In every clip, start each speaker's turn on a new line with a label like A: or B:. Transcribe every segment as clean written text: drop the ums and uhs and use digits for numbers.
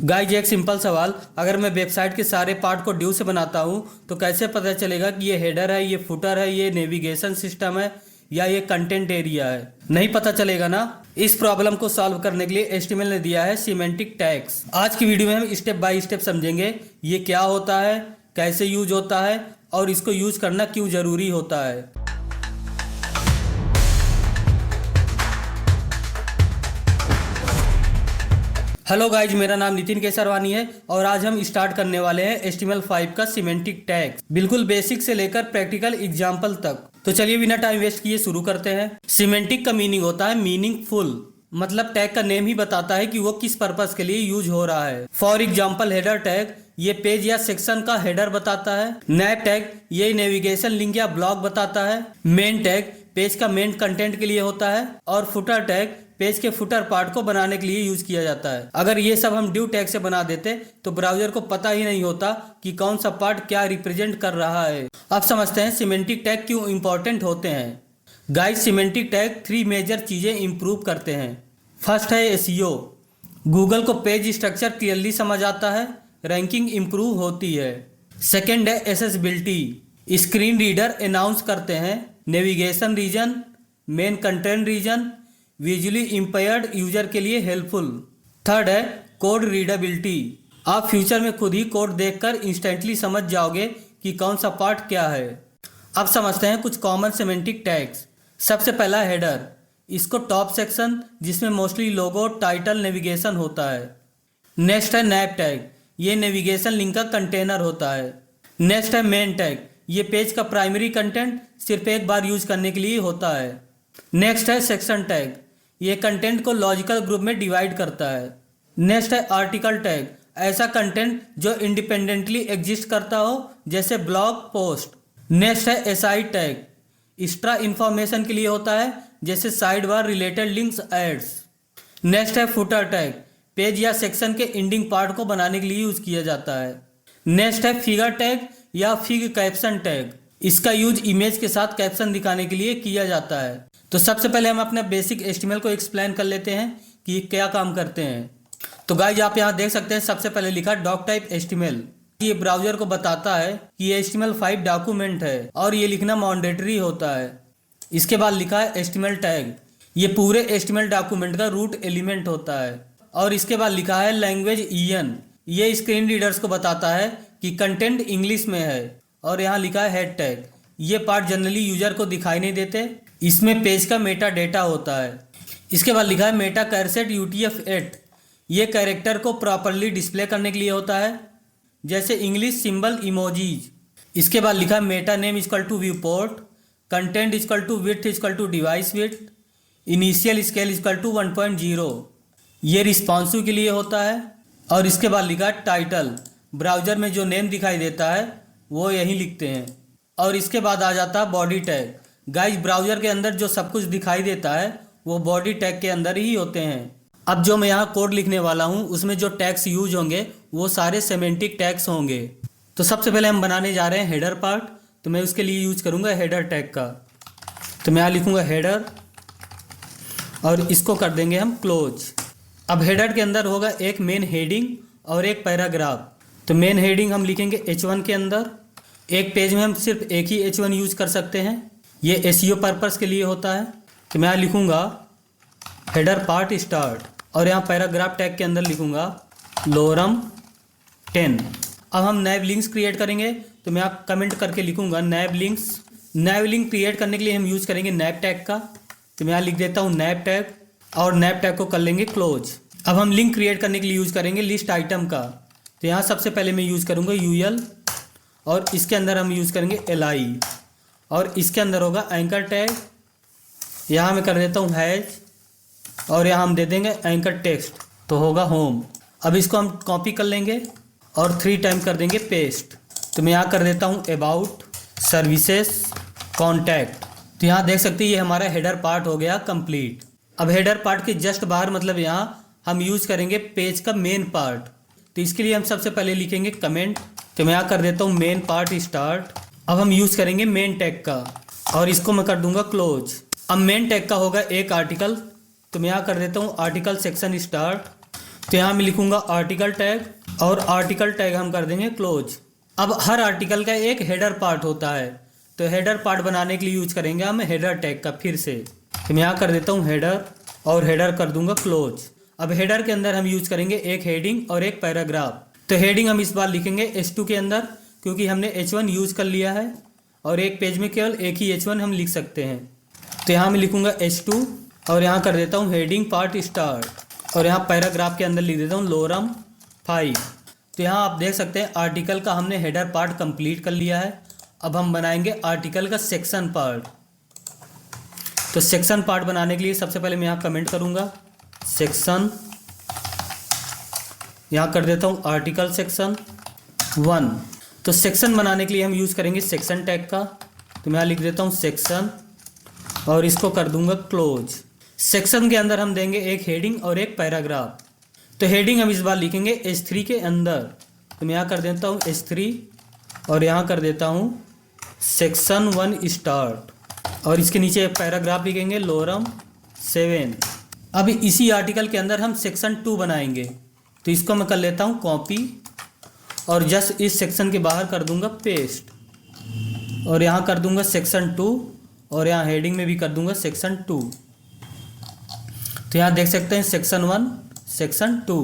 A: Guys एक simple सवाल, अगर मैं वेबसाइट के सारे पार्ट को ड्यू से बनाता हूँ तो कैसे पता चलेगा कि ये हेडर है, ये फुटर है, ये नेविगेशन सिस्टम है या ये कंटेंट एरिया है? नहीं पता चलेगा ना। इस प्रॉब्लम को सॉल्व करने के लिए HTML ने दिया है सिमेंटिक टैग्स। आज की वीडियो में हम स्टेप बाय स्टेप समझेंगे ये क्या होता है, कैसे यूज होता है और इसको यूज करना क्यों जरूरी होता है। हेलो गाइज, मेरा नाम नितिन केसरवानी है और आज हम स्टार्ट करने वाले हैं HTML5 का सिमेंटिक टैग्स, बिल्कुल बेसिक से लेकर प्रैक्टिकल एग्जाम्पल तक। तो चलिए बिना टाइम वेस्ट किए शुरू करते हैं। सिमेंटिक का मीनिंग होता है मीनिंगफुल, मतलब टैग का नेम ही बताता है कि वो किस पर्पस के लिए यूज हो रहा है। फॉर एग्जाम्पल हेडर टैग ये पेज या सेक्शन का हेडर बताता है। नैव टैग ये नेविगेशन लिंक या ब्लॉग बताता है। मेन टैग पेज का मेन कंटेंट के लिए होता है और फुटर टैग पेज के फुटर पार्ट को बनाने के लिए यूज किया जाता है। अगर ये सब हम ड्यू टैग से बना देते तो ब्राउजर को पता ही नहीं होता कि कौन सा पार्ट क्या रिप्रेजेंट कर रहा है। अब समझते हैं सिमेंटिक टैग क्यों इंपॉर्टेंट होते हैं। गाइस, सिमेंटिक टैग 3 मेजर चीजें इंप्रूव करते हैं। फर्स्ट है एसईओ, गूगल को पेज स्ट्रक्चर क्लियरली समझ आता है, रैंकिंग इंप्रूव होती है। सेकेंड है एक्सेसिबिलिटी, स्क्रीन रीडर अनाउंस करते हैं, navigation region, main content region, visually impaired user के लिए हेल्पफुल। थर्ड है कोड रीडेबिलिटी, आप फ्यूचर में खुद ही कोड देखकर इंस्टेंटली समझ जाओगे कि कौन सा पार्ट क्या है। अब समझते हैं कुछ कॉमन सिमेंटिक टैग्स। सबसे पहला हेडर, इसको टॉप सेक्शन जिसमें मोस्टली लोगो, टाइटल, नेविगेशन होता है। नेक्स्ट है नैव टैग, ये नेविगेशन लिंक का कंटेनर होता है। नेक्स्ट है मेन टैग, ये पेज का प्राइमरी कंटेंट सिर्फ एक बार यूज करने के लिए होता है। नेक्स्ट है सेक्शन टैग, ये कंटेंट को लॉजिकल ग्रुप में डिवाइड करता है। नेक्स्ट है आर्टिकल टैग, ऐसा कंटेंट जो इंडिपेंडेंटली एग्जिस्ट करता हो जैसे ब्लॉग पोस्ट। नेक्स्ट है एसाइड टैग, एक्स्ट्रा इंफॉर्मेशन के लिए होता है जैसे sidebar, related links, ads. Next है फुटर टैग, पेज या सेक्शन के एंडिंग पार्ट को बनाने के लिए यूज किया जाता है। नेक्स्ट है फिगर टैग या फिग कैप्शन टैग, इसका यूज इमेज के साथ कैप्शन दिखाने के लिए किया जाता है। तो सबसे पहले हम अपने बेसिक HTML को एक्सप्लेन कर लेते हैं कि ये क्या काम करते हैं। तो गाइज आप यहाँ देख सकते हैं, सबसे पहले लिखा डॉक टाइप HTML। ये ब्राउजर को बताता है कि ये HTML5 डॉक्यूमेंट है और ये लिखना मैंडेटरी होता है। इसके बाद लिखा है HTML टैग, ये पूरे HTML डॉक्यूमेंट का रूट एलिमेंट होता है। और इसके बाद लिखा है लैंग्वेज EN, ये स्क्रीन रीडर्स को बताता है कि कंटेंट इंग्लिश में है। और यहाँ लिखा है हेड टैग, ये पार्ट जनरली यूजर को दिखाई नहीं देते, इसमें पेज का मेटा डेटा होता है। इसके बाद लिखा है मेटा कैरेक्टर UTF-8, ये कैरेक्टर को प्रॉपरली डिस्प्ले करने के लिए होता है जैसे इंग्लिश सिंबल, इमोजीज। इसके बाद लिखा है meta name equal to viewport, content equal to width equal to device width, initial scale equal to 1.0, ये रिस्पॉन्सिव के लिए होता है। और इसके बाद लिखा है टाइटल, ब्राउजर में जो नेम दिखाई देता है वो यही लिखते हैं। और इसके बाद आ जाता है बॉडी टैग। गाइस, ब्राउजर के अंदर जो सब कुछ दिखाई देता है वो बॉडी टैग के अंदर ही होते हैं। अब जो मैं यहाँ कोड लिखने वाला हूँ उसमें जो टैग्स यूज होंगे वो सारे सिमेंटिक टैग्स होंगे। तो सबसे पहले हम बनाने जा रहे हैं हेडर पार्ट, तो मैं उसके लिए यूज करूँगा हेडर टैग का। तो मैं यहाँ लिखूँगा हेडर और इसको कर देंगे हम क्लोज। अब हेडर के अंदर होगा एक मेन हेडिंग और एक पैराग्राफ। तो मेन हेडिंग हम लिखेंगे H1 के अंदर। एक पेज में हम सिर्फ एक ही H1 यूज कर सकते हैं, ये SEO पर्पस के लिए होता है। तो मैं यहाँ लिखूँगा हेडर पार्ट स्टार्ट और यहाँ पैराग्राफ टैग के अंदर लिखूँगा लोरम 10। अब हम नैव लिंक्स क्रिएट करेंगे, तो मैं यहाँ कमेंट करके लिखूँगा नैव लिंक्स। नैव लिंक क्रिएट करने के लिए हम यूज़ करेंगे नैव टैग का, तो मैं यहाँ लिख देता हूँ नैव टैग और नैव टैग को कर लेंगे क्लोज। अब हम लिंक क्रिएट करने के लिए यूज़ करेंगे लिस्ट आइटम का, तो यहाँ सबसे पहले मैं यूज़ करूँगा UL और इसके अंदर हम यूज़ करेंगे LI और इसके अंदर होगा एंकर टैग। यहाँ मैं कर देता हूँ हैज और यहाँ हम दे देंगे एंकर टेक्स्ट, तो होगा होम। अब इसको हम कॉपी कर लेंगे और 3 टाइम कर देंगे पेस्ट। तो मैं यहाँ कर देता हूँ अबाउट सर्विसेज कॉन्टैक्ट। तो यहाँ देख सकते हैं ये हमारा हेडर पार्ट हो गया कंप्लीट। अब हेडर पार्ट के जस्ट बाहर मतलब यहाँ हम यूज़ करेंगे पेज का मेन पार्ट, तो इसके लिए हम सबसे पहले लिखेंगे कमेंट। तो मैं यहाँ कर देता हूँ मेन पार्ट स्टार्ट। अब हम यूज़ करेंगे मेन टैग का और इसको मैं कर दूंगा क्लोज। अब मेन टैग का होगा एक आर्टिकल, तो मैं यहाँ कर देता हूँ आर्टिकल सेक्शन स्टार्ट। तो यहाँ मैं लिखूंगा आर्टिकल टैग और आर्टिकल टैग हम कर देंगे क्लोज। अब हर आर्टिकल का एक हेडर पार्ट होता है, तो हेडर पार्ट बनाने के लिए यूज करेंगे हम हेडर टैग का। फिर से तो मैं यहाँ कर देता हूँ हेडर और हेडर कर दूंगा क्लोज। अब हेडर के अंदर हम यूज करेंगे एक हेडिंग और एक पैराग्राफ। तो हेडिंग हम इस बार लिखेंगे H2 के अंदर, क्योंकि हमने H1 यूज कर लिया है और एक पेज में केवल एक ही H1 हम लिख सकते हैं। तो यहाँ मैं लिखूंगा H2 और यहाँ कर देता हूँ हेडिंग पार्ट स्टार्ट और यहाँ पैराग्राफ के अंदर लिख देता हूँ लोरम 5। तो यहाँ आप देख सकते हैं आर्टिकल का हमने हेडर पार्ट कंप्लीट कर लिया है। अब हम बनाएंगे आर्टिकल का सेक्शन पार्ट। तो सेक्शन पार्ट बनाने के लिए सबसे पहले मैं यहाँ कमेंट करूँगा सेक्शन, यहाँ कर देता हूँ आर्टिकल सेक्शन 1। तो सेक्शन बनाने के लिए हम यूज़ करेंगे सेक्शन टैग का। तो मैं यहाँ लिख देता हूँ सेक्शन और इसको कर दूंगा क्लोज। सेक्शन के अंदर हम देंगे एक हेडिंग और एक पैराग्राफ। तो हेडिंग हम इस बार लिखेंगे H3 के अंदर। तो मैं यहाँ कर देता हूँ H3 और यहाँ कर देता हूँ सेक्शन 1 स्टार्ट और इसके नीचे पैराग्राफ लिखेंगे लोरम 7। अब इसी आर्टिकल के अंदर हम सेक्शन 2 बनाएंगे। तो इसको मैं कर लेता हूँ कॉपी और जस्ट इस सेक्शन के बाहर कर दूंगा पेस्ट और यहाँ कर दूंगा सेक्शन 2 और यहाँ हेडिंग में भी कर दूंगा सेक्शन 2। तो यहाँ देख सकते हैं सेक्शन 1 सेक्शन 2।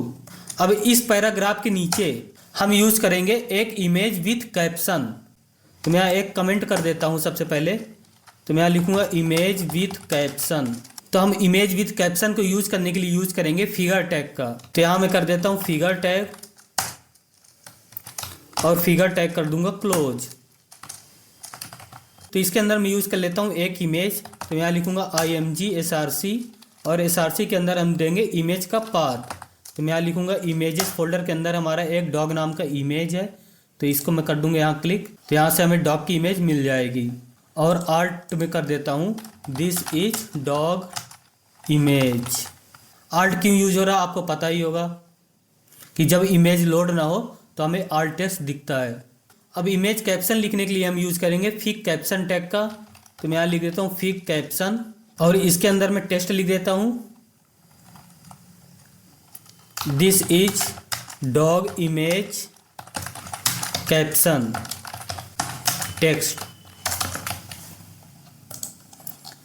A: अब इस पैराग्राफ के नीचे हम यूज करेंगे एक इमेज विथ कैप्शन। तो मैं यहाँ एक कमेंट कर देता हूँ सबसे पहले। तो मैं यहाँ लिखूंगा इमेज विथ कैप्शन। तो हम इमेज विथ कैप्शन को यूज करने के लिए यूज करेंगे फिगर टैग का। तो यहाँ मैं कर देता हूँ फिगर टैग और फिगर टैग कर दूंगा क्लोज। तो इसके अंदर मैं यूज कर लेता हूँ एक इमेज। तो यहाँ लिखूंगा img src और src के अंदर हम देंगे इमेज का पाथ। तो मैं यहाँ लिखूंगा इमेजेस फोल्डर के अंदर हमारा एक डॉग नाम का इमेज है। तो इसको मैं कर दूंगा यहाँ क्लिक। तो यहाँ से हमें डॉग की इमेज मिल जाएगी और आर्ट में कर देता हूँ this is dog image. Art क्यों यूज हो रहा है आपको पता ही होगा कि जब इमेज लोड ना हो तो हमें आर्ट टेक्स्ट दिखता है। अब इमेज कैप्शन लिखने के लिए हम यूज करेंगे फिग कैप्शन टैग का। तो मैं यहाँ लिख देता हूँ फिग कैप्शन और इसके अंदर मैं टेक्स्ट लिख देता हूँ this is dog image caption text.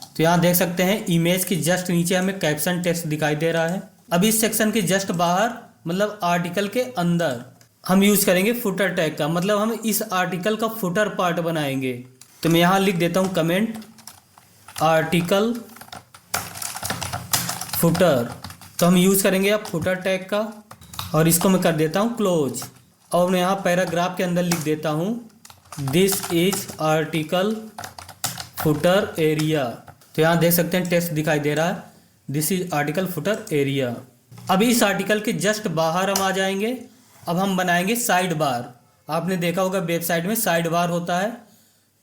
A: तो यहाँ देख सकते हैं इमेज के जस्ट नीचे हमें कैप्शन टेक्स्ट दिखाई दे रहा है। अब इस सेक्शन के जस्ट बाहर मतलब आर्टिकल के अंदर हम यूज करेंगे फुटर टैग का, मतलब हम इस आर्टिकल का फुटर पार्ट बनाएंगे। तो मैं यहाँ लिख देता हूँ कमेंट आर्टिकल फुटर। तो हम यूज करेंगे अब फुटर टैग का और इसको मैं कर देता हूँ क्लोज और मैं यहाँ पैराग्राफ के अंदर लिख देता हूँ this is article footer area. तो यहाँ देख सकते हैं टेक्स्ट दिखाई दे रहा है this is article footer area. अब इस आर्टिकल के जस्ट बाहर हम आ जाएंगे। अब हम बनाएंगे साइड बार। आपने देखा होगा वेबसाइट में साइड बार होता है,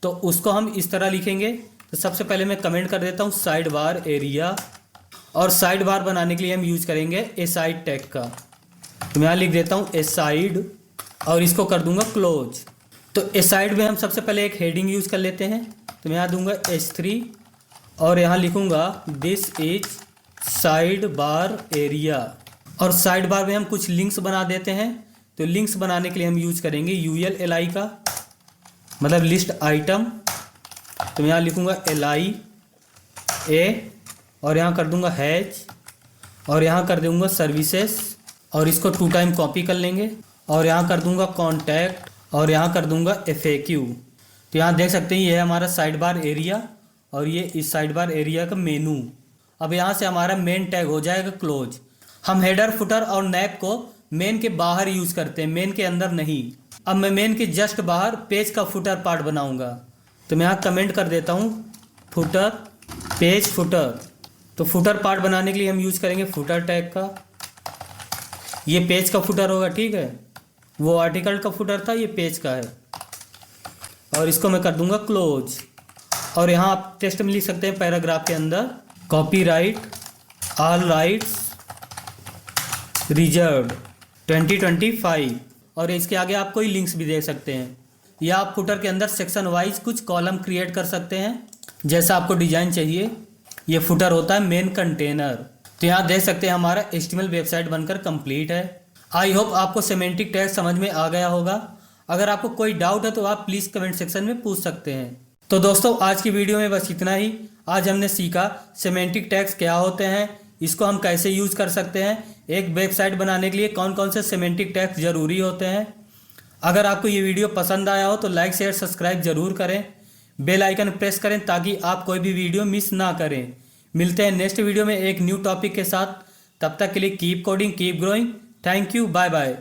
A: तो उसको हम इस तरह लिखेंगे। तो सबसे पहले मैं कमेंट कर देता हूँ साइड बार एरिया और साइड बार बनाने के लिए हम यूज करेंगे ए साइड टैग का। तो मैं यहाँ लिख देता हूँ ए साइड और इसको कर दूंगा क्लोज। तो ए साइड में हम सबसे पहले एक हेडिंग यूज कर लेते हैं। तो मैं यहाँ दूंगा H3 और यहाँ लिखूंगा this is side bar area और साइड बार में हम कुछ लिंक्स बना देते हैं। तो लिंक्स बनाने के लिए हम यूज करेंगे ULLI का, मतलब लिस्ट आइटम। तो मैं यहाँ लिखूंगा LI A और यहाँ कर दूंगा हैच और यहाँ कर दूंगा सर्विसेज और इसको 2 टाइम कॉपी कर लेंगे और यहाँ कर दूंगा कॉन्टैक्ट और यहाँ कर दूंगा FAQ। तो यहाँ देख सकते हैं ये है हमारा साइड बार एरिया और ये इस साइड बार एरिया का मेनू। अब यहाँ से हमारा मेन टैग हो जाएगा क्लोज। हम हेडर फुटर और नैप को मेन के बाहर यूज करते हैं, मेन के अंदर नहीं। अब मैं मेन के जस्ट बाहर पेज का फुटर पार्ट बनाऊंगा। तो मैं यहाँ कमेंट कर देता हूँ फुटर पेज फुटर। तो फुटर पार्ट बनाने के लिए हम यूज करेंगे फुटर टैग का। ये पेज का फुटर होगा, ठीक है। वो आर्टिकल का फुटर था, ये पेज का है और इसको मैं कर दूंगा क्लोज। और यहाँ आप टेक्स्ट में लिख सकते हैं पैराग्राफ के अंदर कॉपीराइट ऑल राइट्स रिजर्व्ड 2025 और इसके आगे आप कोई लिंक्स भी दे सकते हैं या आप फुटर के अंदर सेक्शन वाइज कुछ कॉलम क्रिएट कर सकते हैं जैसा आपको डिजाइन चाहिए। ये फुटर होता है मेन कंटेनर। तो तो यहाँ देख सकते हैं हमारा HTML वेबसाइट बनकर कंप्लीट है। आई होप आपको सिमेंटिक टैग्स समझ में आ गया होगा। अगर आपको कोई डाउट है तो आप प्लीज़ कमेंट सेक्शन में पूछ सकते हैं। तो दोस्तों आज की वीडियो में बस इतना ही। आज हमने सीखा सिमेंटिक टैग्स क्या होते हैं, इसको हम कैसे यूज़ कर सकते हैं, एक वेबसाइट बनाने के लिए कौन कौन से सिमेंटिक टैग्स ज़रूरी होते हैं। अगर आपको ये वीडियो पसंद आया हो तो लाइक शेयर सब्सक्राइब जरूर करें, बेल आइकन प्रेस करें ताकि आप कोई भी वीडियो मिस ना करें। मिलते हैं नेक्स्ट वीडियो में एक न्यू टॉपिक के साथ। तब तक के लिए keep coding keep growing. Thank you, bye bye.